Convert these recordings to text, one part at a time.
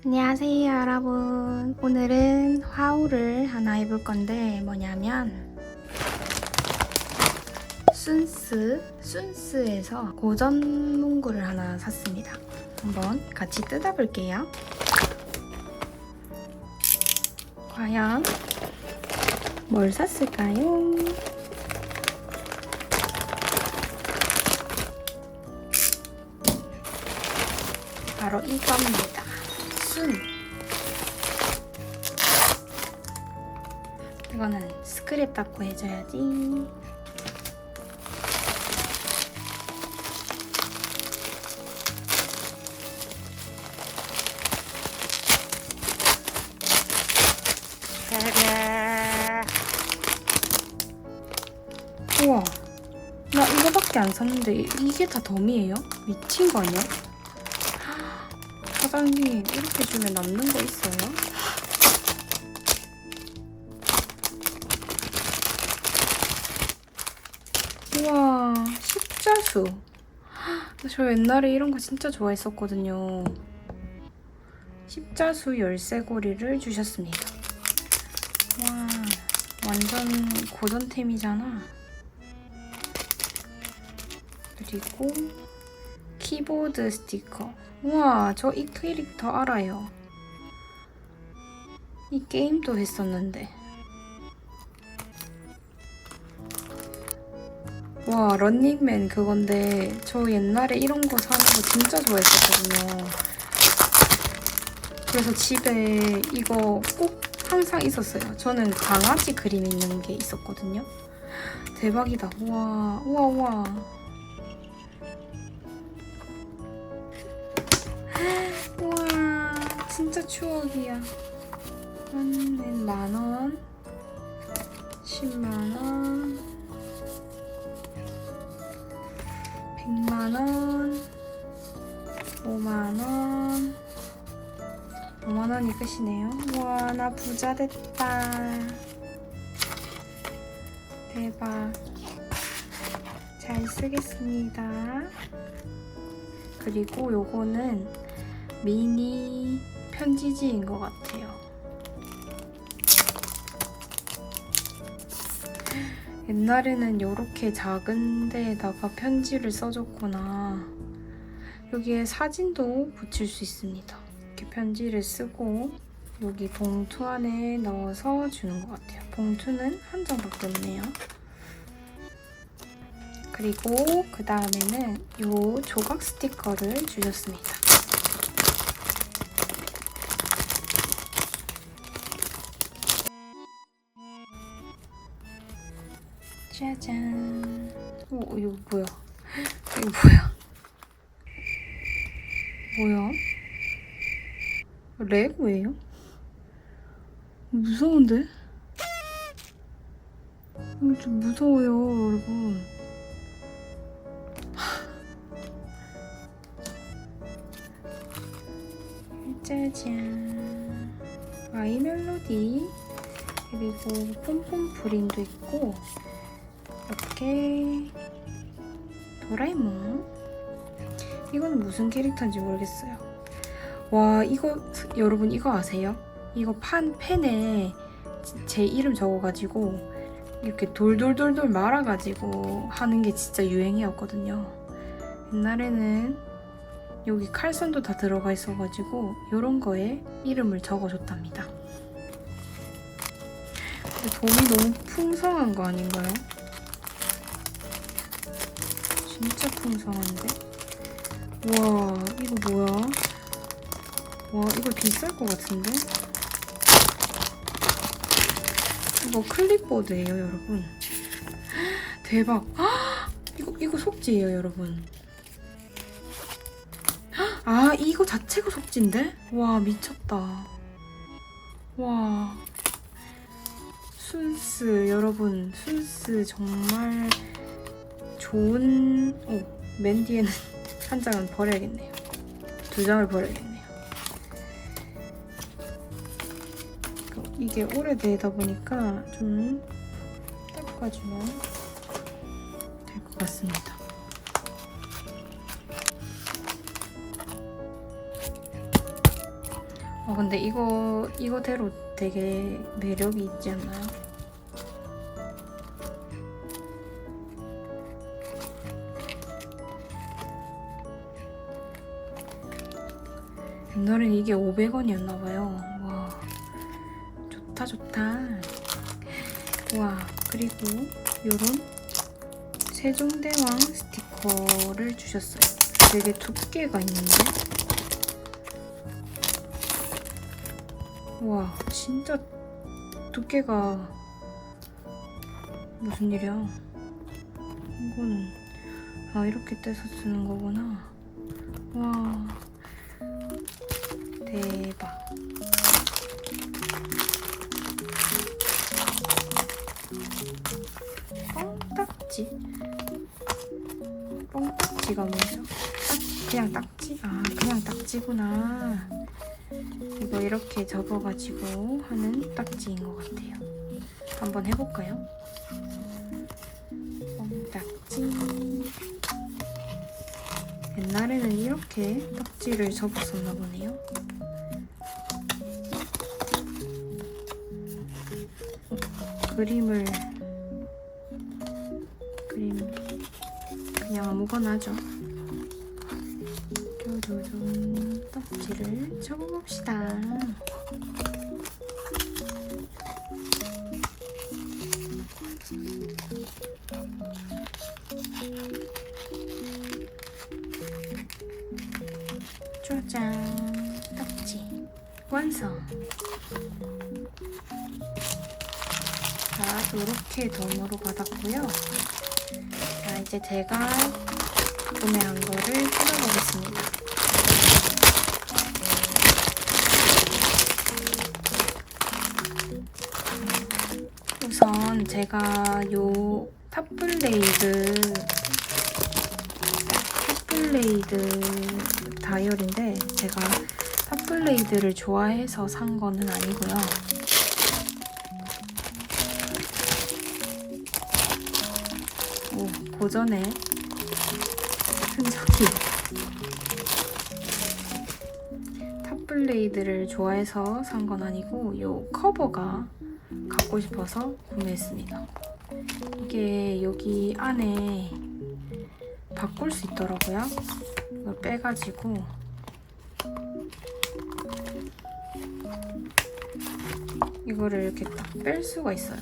안녕하세요 여러분. 오늘은 하울을 하나 해볼 건데 뭐냐면 순스에서 고전 문구를 하나 샀습니다. 한번 같이 뜯어볼게요. 과연 뭘 샀을까요? 바로 이겁니다. 이거는 스크랩 닦고 해줘야지. 우와, 나 이거밖에 안 샀는데 이게 다 덤이에요? 미친 거 아니야? 사장님, 이렇게 주면 남는 거 있어요? 우와, 십자수. 저 옛날에 이런 거 진짜 좋아했었거든요. 십자수 열쇠고리를 주셨습니다. 와, 완전 고전템이잖아. 그리고 키보드 스티커. 우와, 저 이 캐릭터 알아요. 이 게임도 했었는데. 와, 런닝맨 그건데 저 옛날에 이런 거 사는 거 진짜 좋아했었거든요. 그래서 집에 이거 꼭 항상 있었어요. 저는 강아지 그림 있는 게 있었거든요. 대박이다. 우와, 우와, 우와. 우와, 진짜 추억이야. 이거는 10,000원, 100,000원, 100,000원, 50,000원, 50,000원이 끝이네요. 우와, 나 부자 됐다. 대박. 잘 쓰겠습니다. 그리고 요거는 미니 편지지인 것 같아요. 옛날에는 이렇게 작은 데에다가 편지를 써줬구나. 여기에 사진도 붙일 수 있습니다. 이렇게 편지를 쓰고 여기 봉투 안에 넣어서 주는 것 같아요. 봉투는 한 장밖에 없네요. 그리고 그 다음에는 이 조각 스티커를 주셨습니다. 짜잔. 오, 이거 뭐야? 이거 뭐야? 뭐야? 레고예요? 무서운데? 이거 좀 무서워요, 여러분. 짜잔. 아이 멜로디. 그리고 폼폼 프린도 있고 이렇게 도라에몽. 이거는 무슨 캐릭터인지 모르겠어요. 와, 이거 여러분 이거 아세요? 이거 펜에 제 이름 적어가지고 이렇게 돌돌돌돌 말아가지고 하는 게 진짜 유행이었거든요. 옛날에는 여기 칼선도 다 들어가 있어가지고 이런 거에 이름을 적어줬답니다. 근데 돔이 너무 풍성한 거 아닌가요? 진짜 풍성한데? 우와, 이거 뭐야? 와, 이거 비쌀 것 같은데? 이거 클립보드예요, 여러분. 대박. 이거 속지예요, 여러분. 아, 이거 자체가 속지인데? 와, 미쳤다. 와. 순스, 여러분. 순스 정말 좋은... 맨 뒤에는 한 장은 버려야겠네요. 2장을 버려야겠네요. 이게 오래되다 보니까 좀 닦아주면 될 것 같습니다. 근데 이거대로 되게 매력이 있지 않나요? 옛날엔 이게 500원이었나봐요. 와, 좋다. 와, 그리고 요런 세종대왕 스티커를 주셨어요. 되게 두께가 있는데? 와, 진짜 두께가 무슨 일이야? 이거는 이렇게 떼서 쓰는 거구나. 와, 대박. 뻥딱지가 뭐죠? 그냥 딱지? 그냥 딱지구나. 이거 이렇게 접어가지고 하는 딱지인 것 같아요. 한번 해볼까요? 뻥딱지. 옛날에는 이렇게 딱지를 접었었나 보네요. 그림 그냥 아무거나 하죠. 요런 딱지를 접어봅시다. 짜잔, 딱지 완성. 자, 이렇게 덤으로 받았고요. 자, 이제 제가 구매한 거를 뜯어보겠습니다. 우선 제가 요 탑블레이드 다이얼인데, 제가 탑블레이드를 좋아해서 산 거는 아니고요. 고전의 흔적이. 탑블레이드를 좋아해서 산 건 아니고 요 커버가 갖고 싶어서 구매했습니다. 이게 여기 안에 바꿀 수 있더라고요. 이걸 빼가지고 이거를 이렇게 딱 뺄 수가 있어요.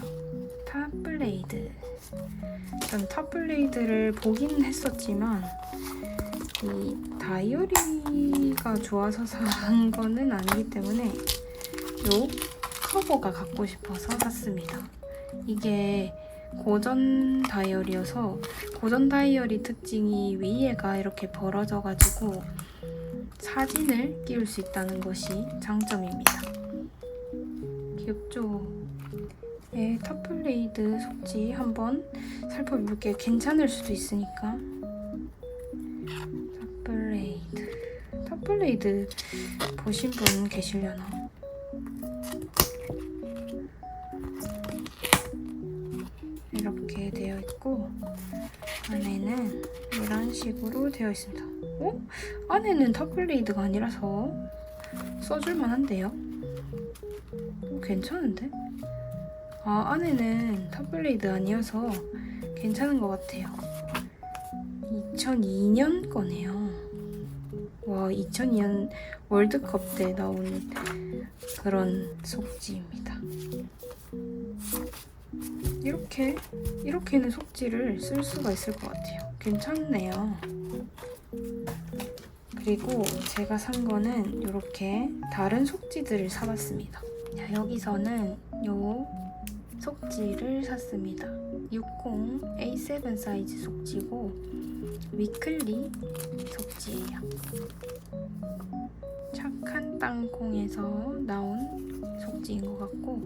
탑블레이드. 전 탑블레이드를 보긴 했었지만 이 다이어리가 좋아서 산 거는 아니기 때문에 요 커버가 갖고 싶어서 샀습니다. 이게 고전 다이어리여서, 고전 다이어리 특징이 위에가 이렇게 벌어져가지고 사진을 끼울 수 있다는 것이 장점입니다. 귀엽죠? 네, 탑블레이드 속지 한번 살펴볼게요. 괜찮을 수도 있으니까. 탑블레이드 보신 분 계시려나? 이렇게 되어 있고 안에는 이런 식으로 되어 있습니다. 안에는 탑블레이드가 아니라서 써줄만 한데요? 괜찮은데? 안에는 탑블레이드 아니어서 괜찮은 것 같아요. 2002년 거네요. 와, 2002년 월드컵 때 나온 그런 속지입니다. 이렇게는 속지를 쓸 수가 있을 것 같아요. 괜찮네요. 그리고 제가 산 거는 이렇게 다른 속지들을 사봤습니다. 자, 여기서는 요 속지를 샀습니다. 60 A7 사이즈 속지고 위클리 속지예요. 착한 땅콩에서 나온 속지인 것 같고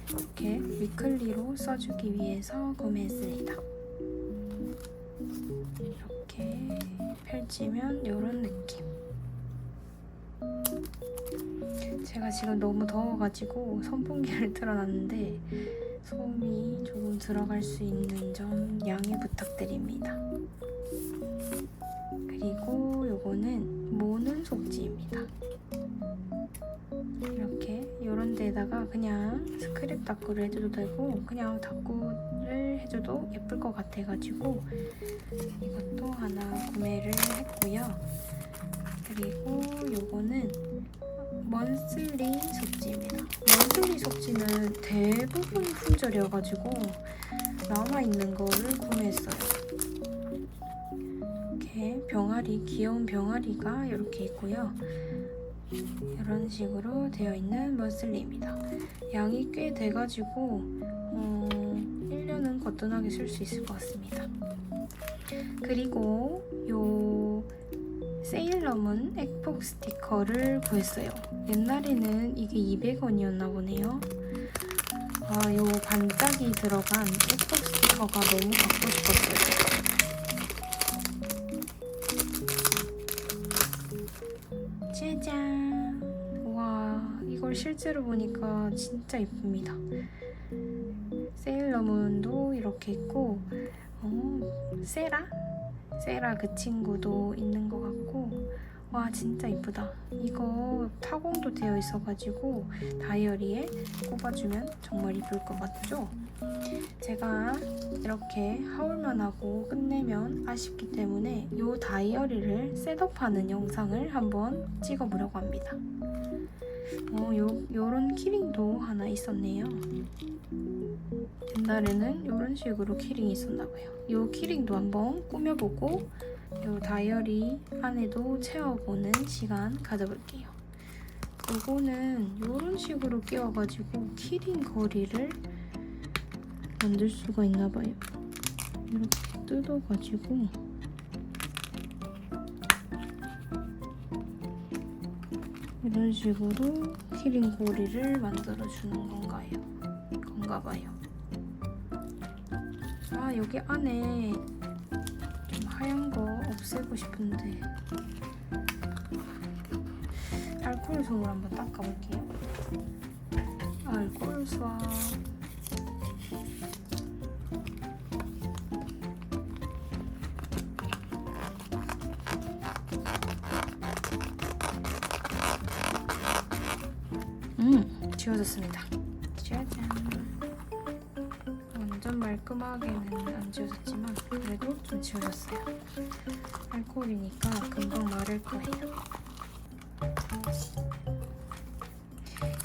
이렇게 위클리로 써주기 위해서 구매했습니다. 이렇게 펼치면 이런 느낌. 제가 지금 너무 더워가지고 선풍기를 틀어놨는데 소음이 조금 들어갈 수 있는 점 양해 부탁드립니다. 그리고 요거는 모는 속지입니다. 이렇게 요런 데다가 그냥 스크랩 다꾸를 해줘도 되고 그냥 다꾸를 해줘도 예쁠 것 같아가지고 이것도 하나 구매를 했고요. 그리고 요거는 먼슬리 속지입니다. 먼슬리 속지는 대부분 품절이어가지고 남아있는 거를 구매했어요. 이렇게 병아리, 귀여운 병아리가 이렇게 있고요. 이런 식으로 되어 있는 먼슬리입니다. 양이 꽤 돼가지고 1년은 거뜬하게 쓸 수 있을 것 같습니다. 그리고 요 세일러문 액폭 스티커를 구했어요. 옛날에는 이게 200원이었나 보네요. 요 반짝이 들어간 액폭 스티커가 너무 갖고 싶었어요. 짜잔! 와, 이걸 실제로 보니까 진짜 예쁩니다. 세일러문도 이렇게 있고 세라 그 친구도 있는 것 같고 와 진짜 이쁘다. 이거 타공도 되어 있어가지고 다이어리에 꼽아주면 정말 이쁠 것 같죠? 제가 이렇게 하울만 하고 끝내면 아쉽기 때문에 이 다이어리를 셋업하는 영상을 한번 찍어보려고 합니다. 요런 키링도 하나 있었네요. 옛날에는 이런 식으로 키링이 있었나봐요. 이 키링도 한번 꾸며보고 이 다이어리 안에도 채워보는 시간 가져볼게요. 이거는 이런 식으로 끼워가지고 키링 거리를 만들 수가 있나봐요. 이렇게 뜯어가지고 이런 식으로 키링 고리를 만들어주는 건가봐요. 여기 안에 좀 하얀 거 없애고 싶은데 알코올솜을 한번 닦아볼게요. 알코올솜 지워졌습니다. 짜잔. 완전 말끔하게는 안 지워졌지만 그래도 좀 지워졌어요. 알코올이니까 금방 마를 거예요.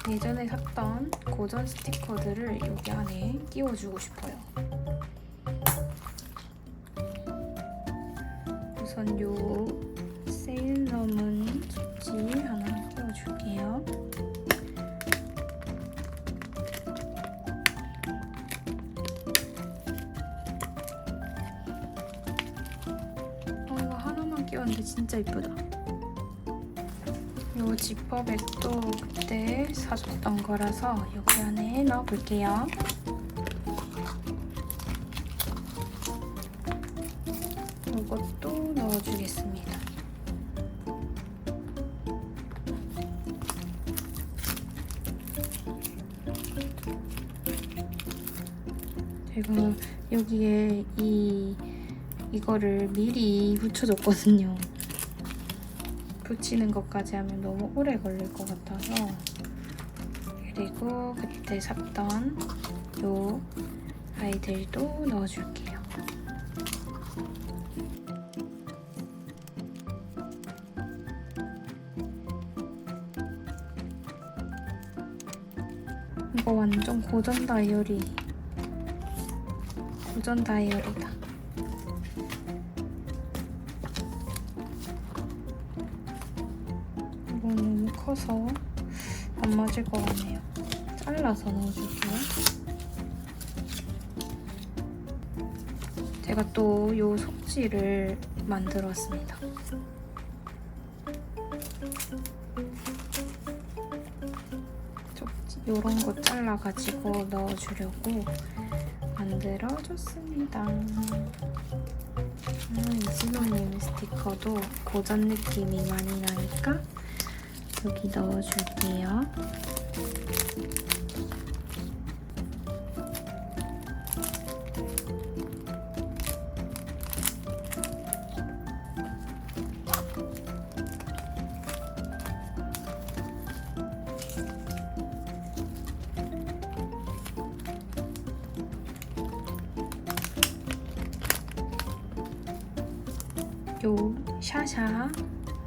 예전에 샀던 고전 스티커들을 여기 안에 끼워주고 싶어요. 우선 요 세일러문 속지 하나 끼워줄게요. 이거 하나만 끼웠는데 진짜 이쁘다. 요 지퍼백도 그때 사줬던 거라서 여기 안에 넣어볼게요. 이것도 넣어주겠습니다. 제가 여기에 이거를 미리 붙여줬거든요. 붙이는 것까지 하면 너무 오래 걸릴 것 같아서. 그리고 그때 샀던 요 아이들도 넣어줄게요. 이거 완전 고전 다이어리다. 이거 너무 커서 안 맞을 것 같네요. 잘라서 넣어줄게요. 제가 또 요 속지를 만들었습니다. 요런 거 잘라가지고 넣어주려고 만들어줬습니다. 이진호님 스티커도 고전 느낌이 많이 나니까 여기 넣어줄게요. 요 샤샤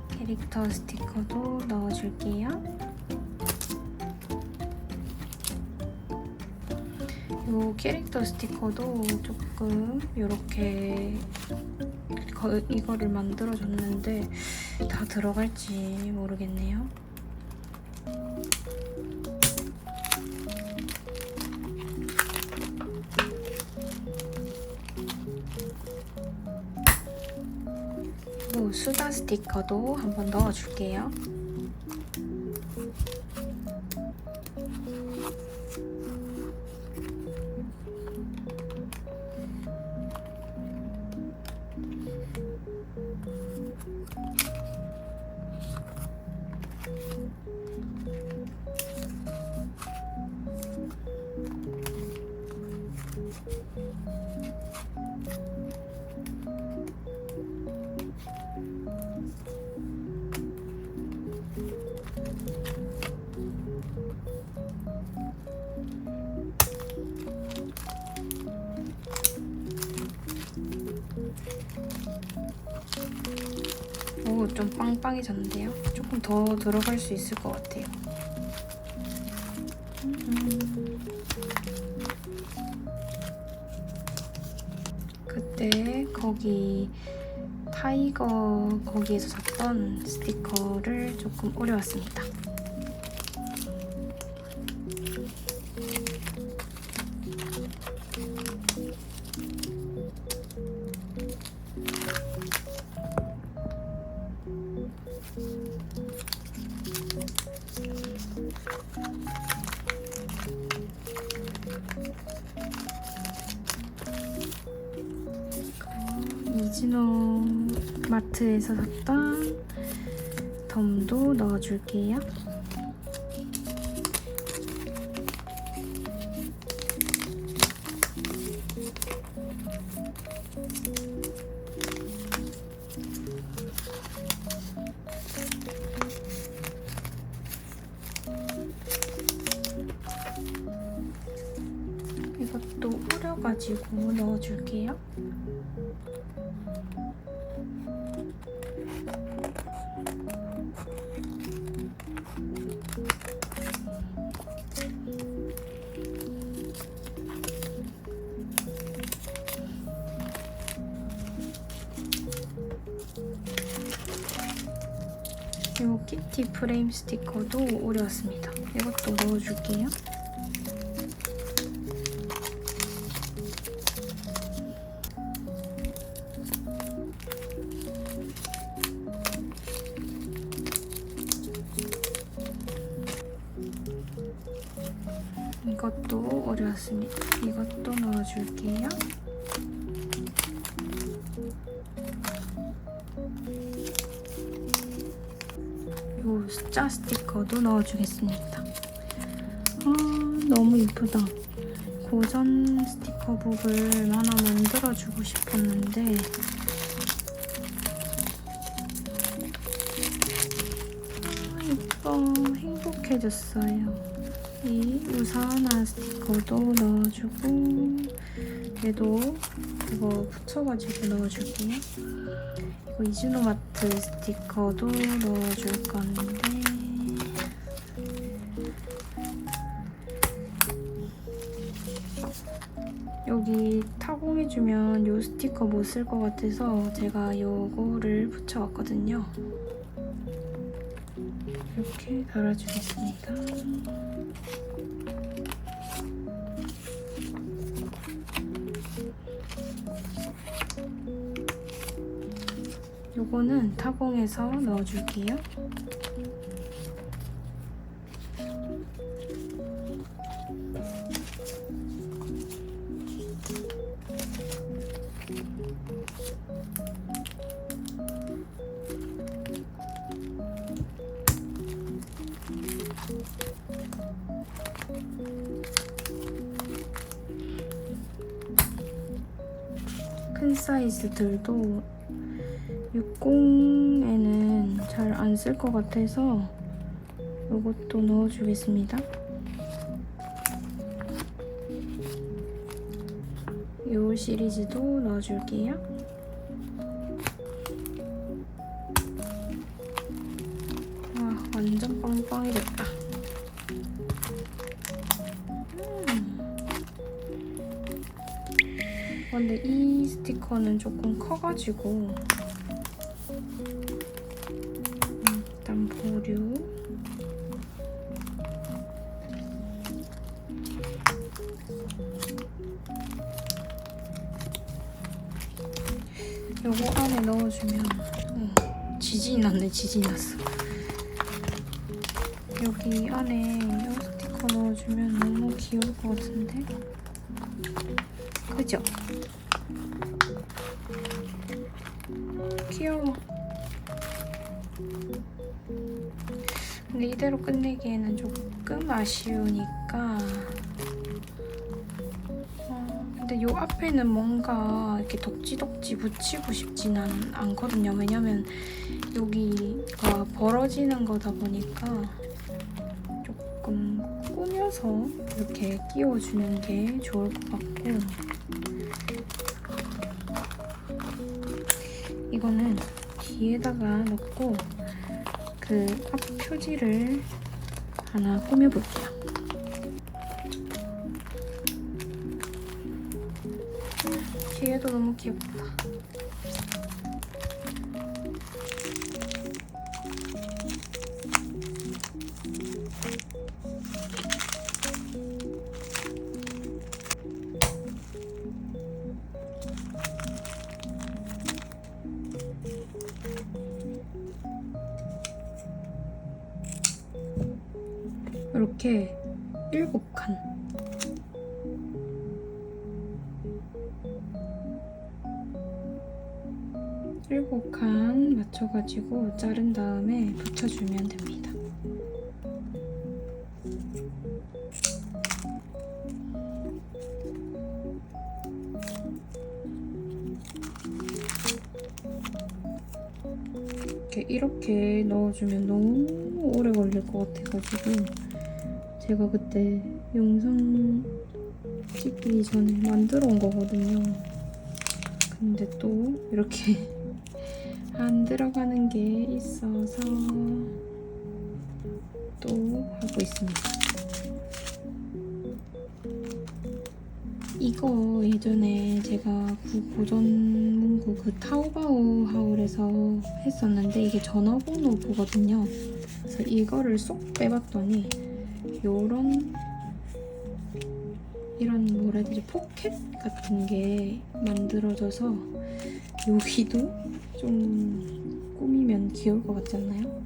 캐릭터 스티커도 넣어줄게요. 요 캐릭터 스티커도 조금 이렇게 이거를 만들어줬는데 다 들어갈지 모르겠네요. 요 수다 스티커도 한번 넣어줄게요. 오, 좀 빵빵해졌는데요? 조금 더 들어갈 수 있을 것 같아요. 그때 거기 타이거 거기에서 샀던 스티커를 조금 오려왔습니다. 이즈노 마트에서 샀던 덤도 넣어줄게요. 이것도 오려가지고 넣어줄게요. 이 키티 프레임 스티커도 오려왔습니다. 이것도 넣어줄게요. 이것도 오려왔습니다. 이것도 넣어줄게요. 요 숫자 스티커도 넣어주겠습니다. 너무 예쁘다. 고전 스티커북을 하나 만들어주고 싶었는데 예뻐. 행복해졌어요. 이 우산화 스티커도 넣어주고 얘도 이거 붙여가지고 넣어줄게요. 그리고 이즈노마트 스티커도 넣어줄 건데 여기 타공해주면 이 스티커 못 쓸 것 같아서 제가 요거를 붙여왔거든요. 이렇게 달아주겠습니다. 요거는 타공해서 넣어줄게요. 큰 사이즈들도 60에는 잘 안 쓸 것 같아서 이것도 넣어주겠습니다. 이 시리즈도 넣어줄게요. 완전 빵빵이 됐다. 근데 이 스티커는 조금 커가지고 일단 보류. 요거 안에 넣어주면 지진이 났네. 지진이 났어. 여기 안에 이 스티커 넣어주면 너무 귀여울 것 같은데? 그죠? 귀여워. 근데 이대로 끝내기에는 조금 아쉬우니까 근데 요 앞에는 뭔가 이렇게 덕지덕지 붙이고 싶지는 않거든요. 왜냐면 여기가 벌어지는 거다 보니까 조금 꾸며서 이렇게 끼워주는 게 좋을 것 같고, 이거는 뒤에다가 넣고 그 앞 표지를 하나 꾸며볼게요. 뒤에도 너무 귀엽다. 이렇게 7칸. 일곱 칸 맞춰가지고 자른 다음에 붙여주면 됩니다. 이렇게 넣어주면 너무 오래 걸릴 것 같아가지고 제가 그때 영상 찍기 전에 만들어 온 거거든요. 근데 또 이렇게 안 들어가는 게 있어서 또 하고 있습니다. 이거 예전에 제가 고전 문구 그 타오바오 하울에서 했었는데 이게 전화번호부거든요. 그래서 이거를 쏙 빼봤더니 이런 뭐라 해야 되지, 포켓 같은 게 만들어져서 여기도 좀 꾸미면 귀여울 것 같지 않나요?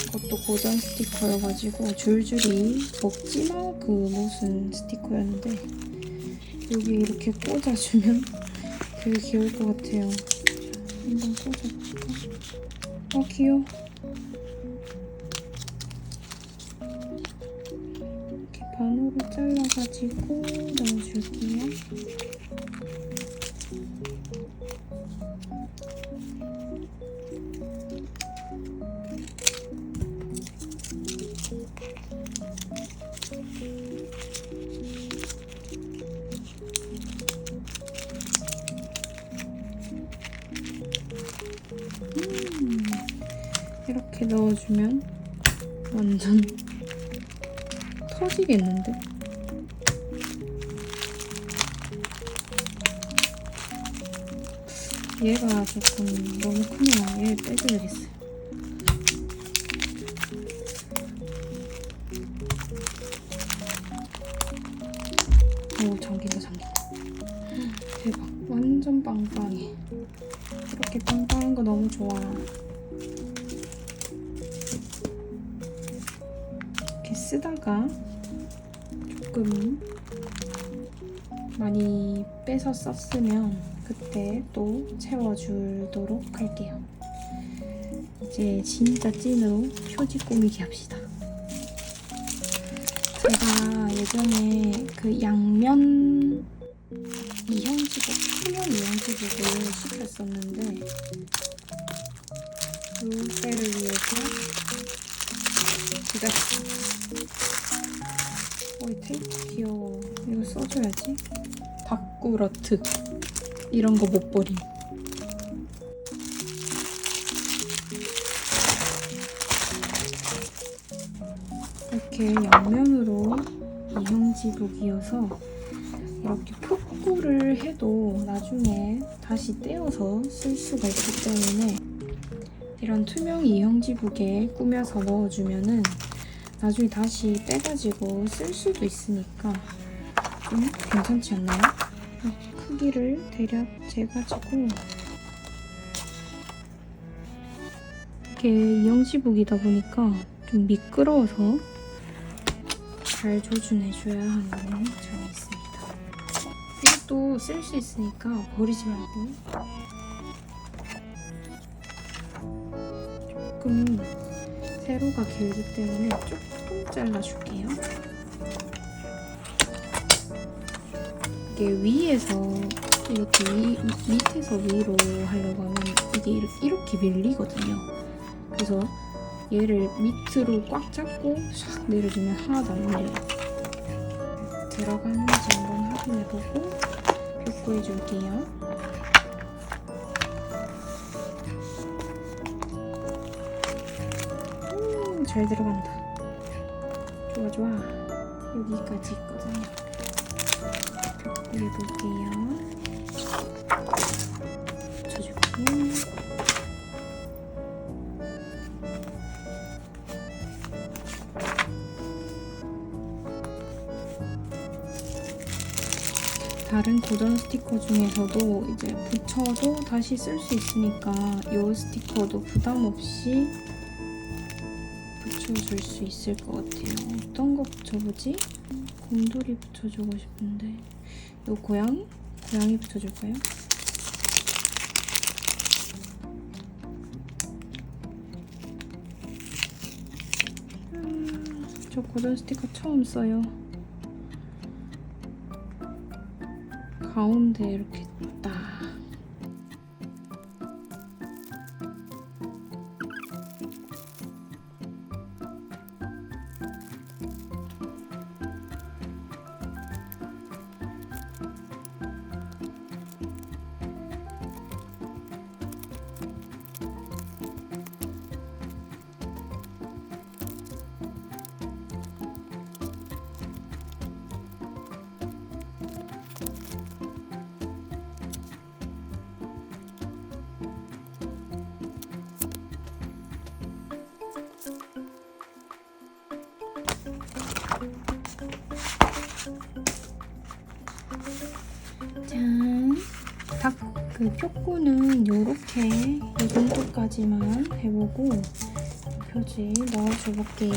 이것도 고전 스티커여가지고 줄줄이 먹지마 그 무슨 스티커였는데 여기 이렇게 꽂아주면 되게 귀여울 것 같아요. 한번 꽂아볼까? 귀여워. 이렇게 반으로 잘라가지고 넣어줄게요. 이렇게 넣어주면 완전 터지겠는데? 얘가 조금 너무 크네요. 얘 빼줘야겠어요. 오, 잠긴다. 대박. 완전 빵빵해. 이렇게 빵빵한 거 너무 좋아. 이렇게 쓰다가 조금 많이 빼서 썼으면 그때 또 채워주도록 할게요. 이제 진짜 찐으로 표지 꾸미기 합시다. 제가 예전에 그 양면 이형지국, 표면 이형지국을 시켰었는데 그때를 위해서 제가 이 테이프 귀여워. 이거 써줘야지. 바꾸러트 이런 거 못 버림. 이렇게 옆면으로 이형지북이어서 이렇게 표구를 해도 나중에 다시 떼어서 쓸 수가 있기 때문에 이런 투명 이형지북에 꾸며서 넣어주면은 나중에 다시 빼가지고 쓸 수도 있으니까 좀 괜찮지 않나요? 크기를 대략 재가지고 이게 이형지북이다 보니까 좀 미끄러워서 잘 조준해줘야 하는 점이 있습니다. 이것도 쓸 수 있으니까 버리지 말고 조금 세로가 길기 때문에 조금 잘라줄게요. 이게 위에서 이렇게 밑에서 위로 하려고 하면 이게 이렇게 밀리거든요. 그래서 얘를 밑으로 꽉 잡고 샥 내려주면 하나도 안 밀려요. 들어가는지 한번 확인해보고 벽구해줄게요. 잘 들어간다. 좋아 좋아. 여기까지 있거든요. 벽구해볼게요. 붙여주고 다른 고전 스티커 중에서도 이제 붙여도 다시 쓸 수 있으니까 이 스티커도 부담 없이 붙여줄 수 있을 것 같아요. 어떤 거 붙여보지? 곰돌이 붙여주고 싶은데 이 고양이? 고양이 붙여줄까요? 저 고전 스티커 처음 써요. 가운데 이렇게 딱 짠! 그 표구는 요렇게 이 정도까지만 해보고 표지 넣어줘 볼게요.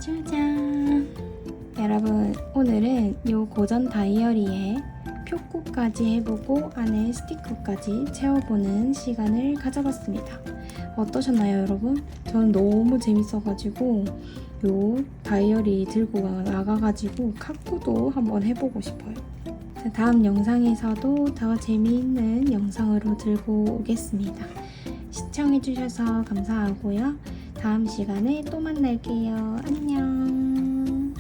짜잔! 여러분, 오늘은 요 고전 다이어리에 표구까지 해보고 안에 스티커까지 채워보는 시간을 가져봤습니다. 어떠셨나요, 여러분? 저는 너무 재밌어가지고 요 다이어리 들고 나가가지고 카쿠도 한번 해보고 싶어요. 다음 영상에서도 더 재미있는 영상으로 들고 오겠습니다. 시청해주셔서 감사하고요. 다음 시간에 또 만날게요. 안녕.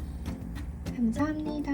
감사합니다.